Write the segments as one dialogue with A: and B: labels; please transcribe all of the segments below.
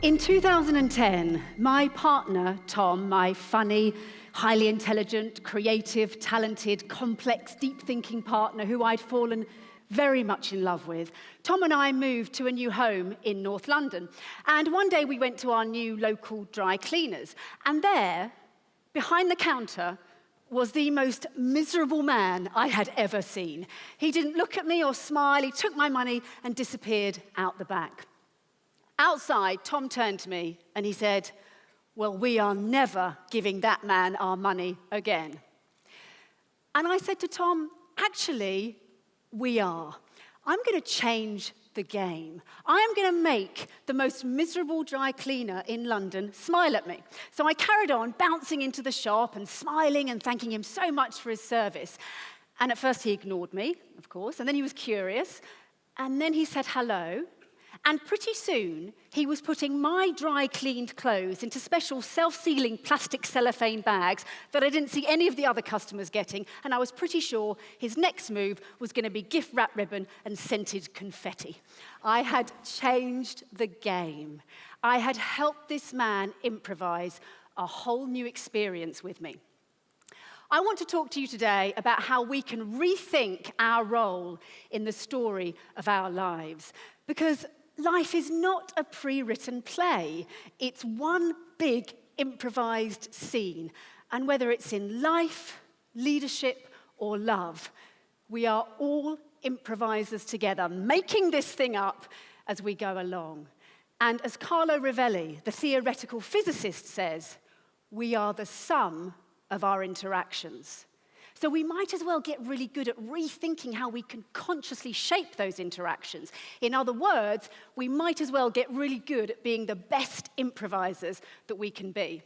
A: In 2010, my partner, Tom, my funny, highly intelligent, creative, talented, complex, deep-thinking partner who I'd fallen very much in love with, Tom and I moved to a new home in North London. And one day we went to our new local dry cleaners. And there, behind the counter, was the most miserable man I had ever seen. He didn't look at me or smile. He took my money and disappeared out the back. Outside, Tom turned to me and he said, "Well, we are never giving that man our money again." And I said to Tom, "Actually, we are. I'm going to change the game. I am going to make the most miserable dry cleaner in London smile at me." So I carried on bouncing into the shop and smiling and thanking him so much for his service. And at first he ignored me, of course, and then he was curious. And then he said hello. And pretty soon, he was putting my dry-cleaned clothes into special self-sealing plastic cellophane bags that I didn't see any of the other customers getting, and I was pretty sure his next move was going to be gift wrap ribbon and scented confetti. I had changed the game. I had helped this man improvise a whole new experience with me. I want to talk to you today about how we can rethink our role in the story of our lives, because life is not a pre-written play. It's one big improvised scene. And whether it's in life, leadership, or love, we are all improvisers together, making this thing up as we go along. And as Carlo Rovelli, the theoretical physicist, says, we are the sum of our interactions. So we might as well get really good at rethinking how we can consciously shape those interactions. In other words, we might as well get really good at being the best improvisers that we can be.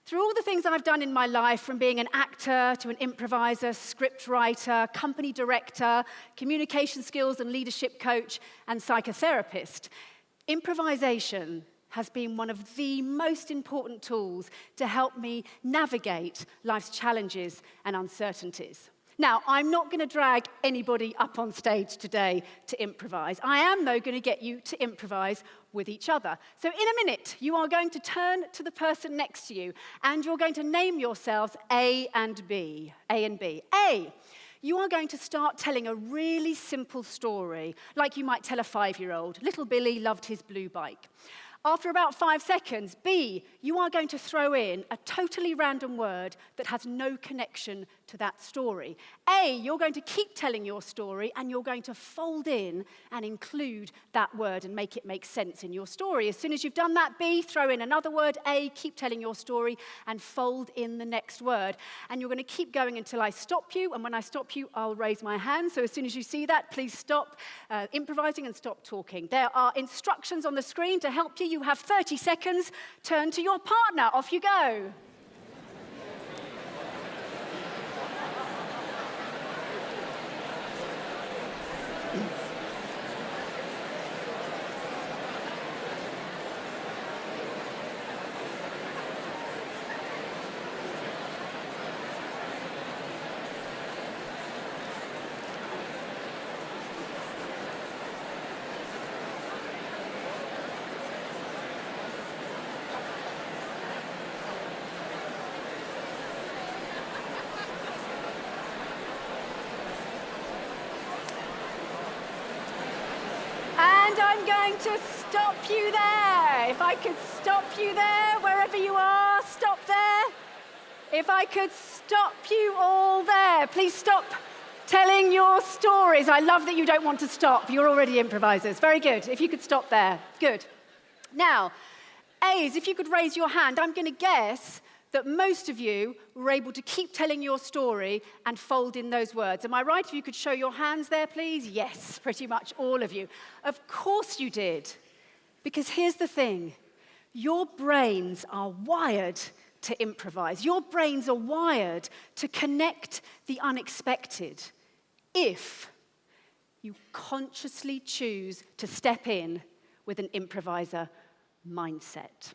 A: Through all the things I've done in my life, from being an actor to an improviser, script writer, company director, communication skills and leadership coach, and psychotherapist, improvisation has been one of the most important tools to help me navigate life's challenges and uncertainties. Now, I'm not going to drag anybody up on stage today to improvise. I am, though, going to get you to improvise with each other. So in a minute, you are going to turn to the person next to you, and you're going to name yourselves A and B. A and B. A, you are going to start telling a really simple story, like you might tell a 5-year-old. Little Billy loved his blue bike. After about 5 seconds, B, you are going to throw in a totally random word that has no connection to that story. A, you're going to keep telling your story, and you're going to fold in and include that word and make it make sense in your story. As soon as you've done that, B, throw in another word. A, keep telling your story and fold in the next word. And you're going to keep going until I stop you, and when I stop you, I'll raise my hand. So as soon as you see that, please stop improvising and stop talking. There are instructions on the screen to help you. You have 30 seconds. Turn to your partner. Off you go. And I'm going to stop you there. If I could stop you there, wherever you are, stop there. If I could stop you all there, please stop telling your stories. I love that you don't want to stop. You're already improvisers. Very good. If you could stop there. Good. Now, A's, if you could raise your hand, I'm going to guess that most of you were able to keep telling your story and fold in those words. Am I right? If you could show your hands there, please. Yes, pretty much all of you. Of course you did. Because here's the thing. Your brains are wired to improvise. Your brains are wired to connect the unexpected if you consciously choose to step in with an improviser mindset.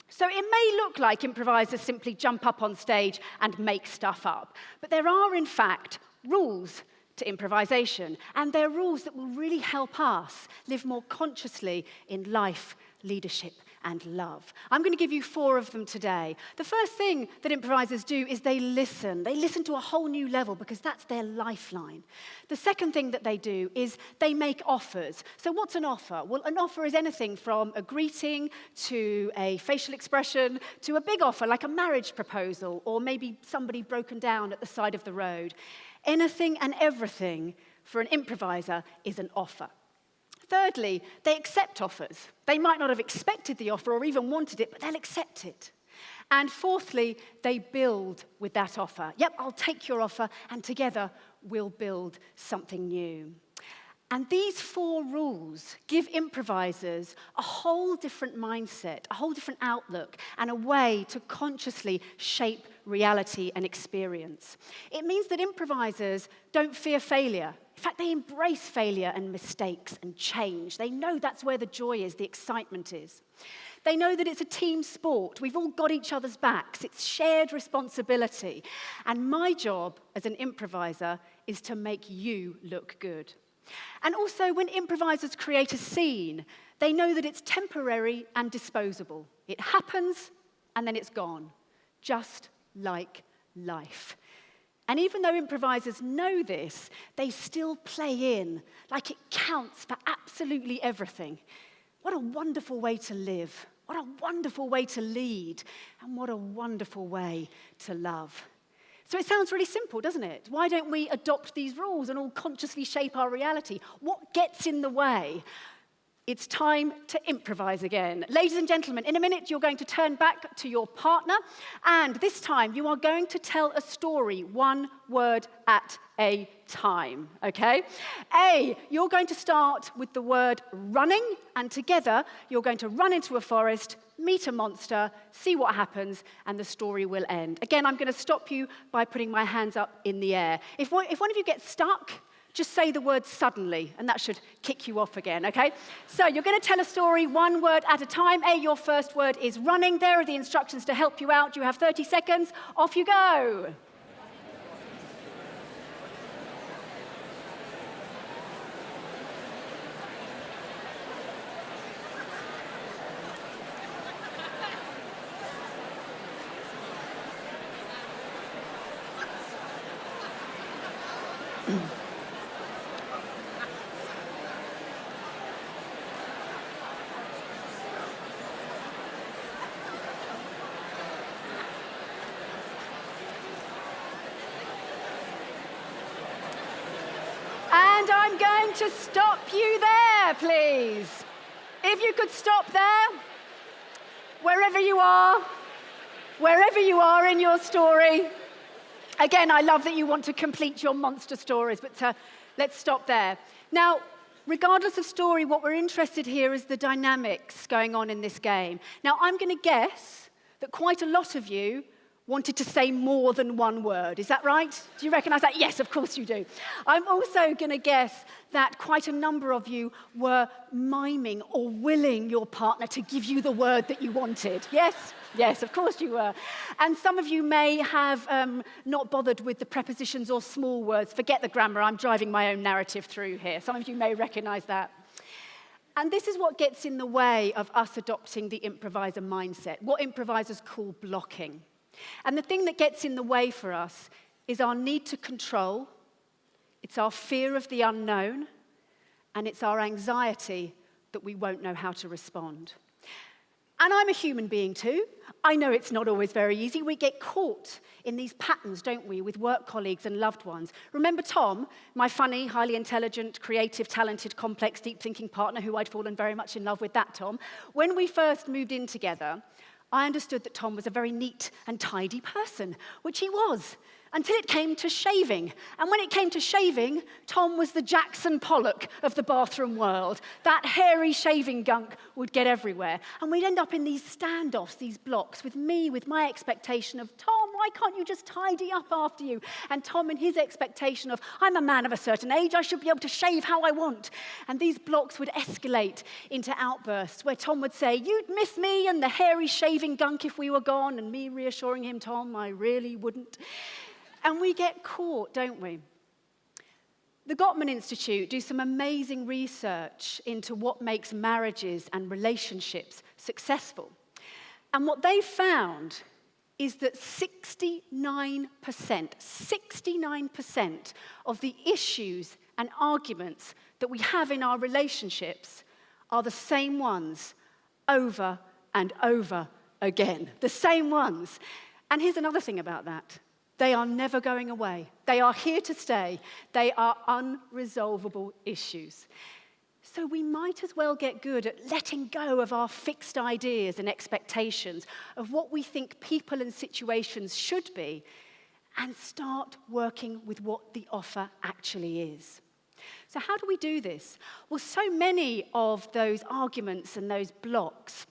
A: So it may look like improvisers simply jump up on stage and make stuff up, but there are, in fact, rules to improvisation. And they're rules that will really help us live more consciously in life, leadership, and love. I'm going to give you 4 of them today. The first thing that improvisers do is they listen. They listen to a whole new level because that's their lifeline. The second thing that they do is they make offers. So what's an offer? Well, an offer is anything from a greeting to a facial expression to a big offer like a marriage proposal or maybe somebody broken down at the side of the road. Anything and everything for an improviser is an offer. Thirdly, they accept offers. They might not have expected the offer or even wanted it, but they'll accept it. And fourthly, they build with that offer. Yep, I'll take your offer, and together we'll build something new. And these 4 rules give improvisers a whole different mindset, a whole different outlook, and a way to consciously shape reality and experience. It means that improvisers don't fear failure. In fact, they embrace failure and mistakes and change. They know that's where the joy is, the excitement is. They know that it's a team sport. We've all got each other's backs. It's shared responsibility. And my job as an improviser is to make you look good. And also, when improvisers create a scene, they know that it's temporary and disposable. It happens, and then it's gone, just like life. And even though improvisers know this, they still play in like it counts for absolutely everything. What a wonderful way to live. What a wonderful way to lead. And what a wonderful way to love. So it sounds really simple, doesn't it? Why don't we adopt these rules and all consciously shape our reality? What gets in the way? It's time to improvise again. Ladies and gentlemen, in a minute you're going to turn back to your partner, and this time you are going to tell a story 1 word at a time, okay? You're going to start with the word running, and together you're going to run into a forest, meet a monster, see what happens, and the story will end. Again, I'm going to stop you by putting my hands up in the air. If one of you gets stuck, just say the word suddenly, and that should kick you off again, okay? So you're going to tell a story 1 word at a time. Your first word is running. There are the instructions to help you out. You have 30 seconds. Off you go. And I'm going to stop you there, please. If you could stop there, wherever you are in your story. Again, I love that you want to complete your monster stories, but let's stop there. Now, regardless of story, what we're interested here is the dynamics going on in this game. Now, I'm going to guess that quite a lot of you wanted to say more than 1 word. Is that right? Do you recognize that? Yes, of course you do. I'm also going to guess that quite a number of you were miming or willing your partner to give you the word that you wanted. Yes? Yes, of course you were. And some of you may have not bothered with the prepositions or small words. Forget the grammar. I'm driving my own narrative through here. Some of you may recognize that. And this is what gets in the way of us adopting the improviser mindset, what improvisers call blocking. And the thing that gets in the way for us is our need to control, it's our fear of the unknown, and it's our anxiety that we won't know how to respond. And I'm a human being too. I know it's not always very easy. We get caught in these patterns, don't we, with work colleagues and loved ones. Remember Tom, my funny, highly intelligent, creative, talented, complex, deep-thinking partner who I'd fallen very much in love with that Tom? When we first moved in together, I understood that Tom was a very neat and tidy person, which he was, until it came to shaving. And when it came to shaving, Tom was the Jackson Pollock of the bathroom world. That hairy shaving gunk would get everywhere. And we'd end up in these standoffs, these blocks, with me, with my expectation of, Tom, why can't you just tidy up after you? And Tom and his expectation of, I'm a man of a certain age, I should be able to shave how I want. And these blocks would escalate into outbursts where Tom would say, you'd miss me and the hairy shaving gunk if we were gone, and me reassuring him, Tom, I really wouldn't. And we get caught, don't we? The Gottman Institute do some amazing research into what makes marriages and relationships successful. And what they found is that 69% of the issues and arguments that we have in our relationships are the same ones over and over again. The same ones. And here's another thing about that. They are never going away. They are here to stay. They are unresolvable issues. So we might as well get good at letting go of our fixed ideas and expectations of what we think people and situations should be and start working with what the offer actually is. So how do we do this? Well, so many of those arguments and those blocks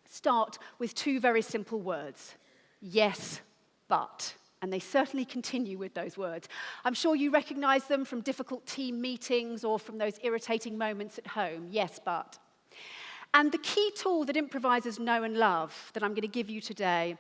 A: start with two very simple words: yes, but. And they certainly continue with those words. I'm sure you recognize them from difficult team meetings or from those irritating moments at home. Yes, but. And the key tool that improvisers know and love that I'm going to give you today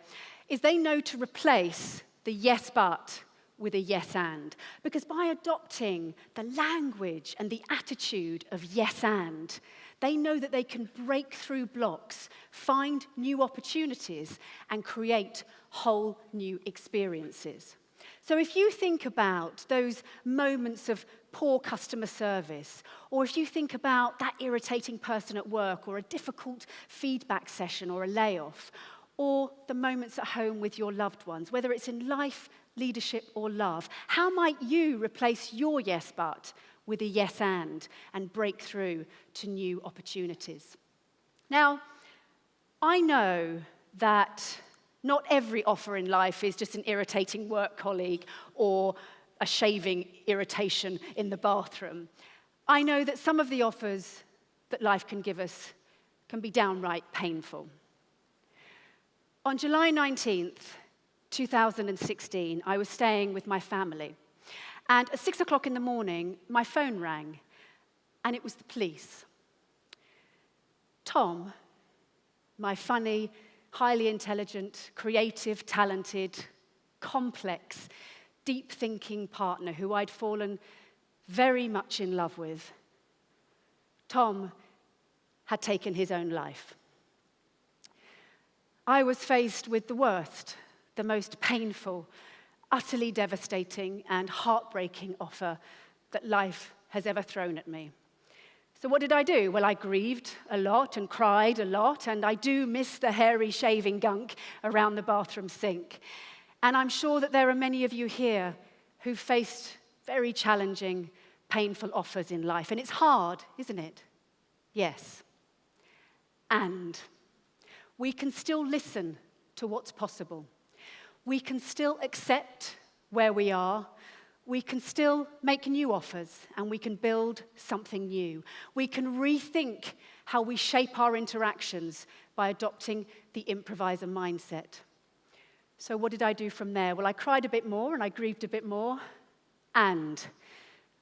A: is they know to replace the yes, but with a yes, and. Because by adopting the language and the attitude of yes, and, they know that they can break through blocks, find new opportunities, and create whole new experiences. So if you think about those moments of poor customer service, or if you think about that irritating person at work, or a difficult feedback session, or a layoff, or the moments at home with your loved ones, whether it's in life, leadership, or love, how might you replace your yes, but with a yes, and break through to new opportunities? Now, I know that not every offer in life is just an irritating work colleague or a shaving irritation in the bathroom. I know that some of the offers that life can give us can be downright painful. On July 19th, 2016, I was staying with my family. And at 6 o'clock in the morning, my phone rang, and it was the police. Tom, my funny, highly intelligent, creative, talented, complex, deep-thinking partner who I'd fallen very much in love with, Tom had taken his own life. I was faced with the worst, the most painful, utterly devastating and heartbreaking offer that life has ever thrown at me. So what did I do? Well, I grieved a lot and cried a lot, and I do miss the hairy shaving gunk around the bathroom sink. And I'm sure that there are many of you here who faced very challenging, painful offers in life. And it's hard, isn't it? Yes. And we can still listen to what's possible. We can still accept where we are. We can still make new offers, and we can build something new. We can rethink how we shape our interactions by adopting the improviser mindset. So what did I do from there? Well, I cried a bit more, and I grieved a bit more, and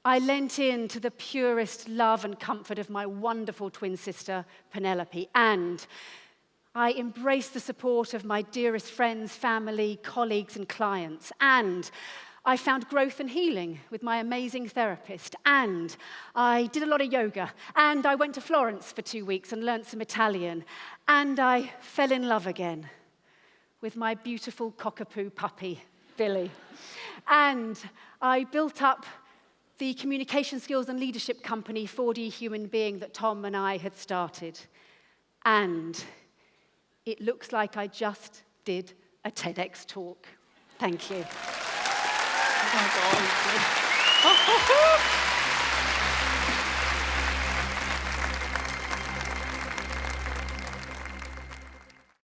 A: I lent in to the purest love and comfort of my wonderful twin sister, Penelope, and I embraced the support of my dearest friends, family, colleagues, and clients. And I found growth and healing with my amazing therapist. And I did a lot of yoga. And I went to Florence for 2 weeks and learned some Italian. And I fell in love again with my beautiful cockapoo puppy, Billy. And I built up the communication skills and leadership company, 4D Human Being, that Tom and I had started. And it looks like I just did a TEDx talk. Thank you. Oh my God.